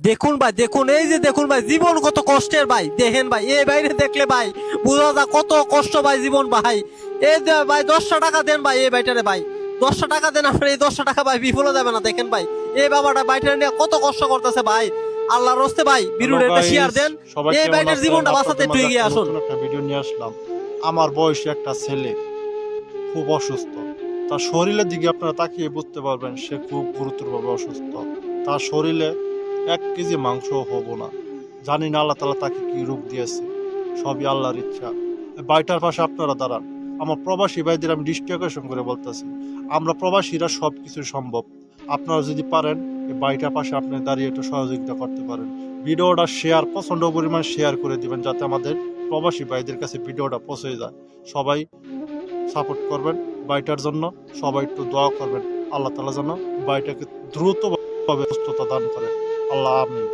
দেখুন ভাই, দেখুন, এই যে দেখুন ভাই, জীবন কত কষ্টের ভাই। দেখেন ভাই, এই বাইরে দেখলে ভাই বুঝা যায় কত কষ্ট ভাই জীবন ভাই। এই যে ভাই 10টা টাকা দেন ভাই এই বাইটারে ভাই, 10টা টাকা দেন। আপনার এই 10টা টাকা ভাই বিফলে যাবে না। দেখেন ভাই, এই বাবাটা বাইটারে নিয়ে কত কষ্ট করতেছে ভাই। আল্লাহর রস্তে ভাই হ্যালো ভিডিওটা একটা শেয়ার গাইস, দেন। সবাই এই কেমন বাইটার আছেন? জীবনটা বাঁচাতে আপনাদের একটু মাঝে এগিয়ে একটা আসুন। নতুন একটা ভিডিও নিয়ে আসলাম। আমার বয়সী একটা ছেলে খুব অসুস্থ। তার শরীরের দিকে আপনারা তাকিয়ে বুঝতে পারবেন সে খুব গুরুতরভাবে অসুস্থ। তার শরীরে 1 কেজি মাংস হবো না। জানি না আল্লাহ তাআলা তাকে কি রোগ দিয়েছে, সবই আল্লাহর ইচ্ছা। বাড়িটার পাশে আপনারা দাঁড়ান। আমার প্রবাসী ভাইদের আমি দৃষ্টি আকর্ষণ করে বলতেছি, আমরা প্রবাসীরা সব কিছু সম্ভব। আপনারা যদি পারেন এই বাড়িটার পাশে আপনি দাঁড়িয়ে একটু সহযোগিতা করতে পারেন। ভিডিওটা শেয়ার, প্রচণ্ড পরিমাণ শেয়ার করে দিবেন যাতে আমাদের প্রবাসী ভাইদের কাছে ভিডিওটা পৌঁছে যায়। সবাই সাপোর্ট করবেন বাড়িটার জন্য, সবাই একটু দোয়া করবেন আল্লাহ তাআলা যেন বাড়িটাকে দ্রুতভাবে সুস্থতা দান করেন। আল্লাহ আমিন।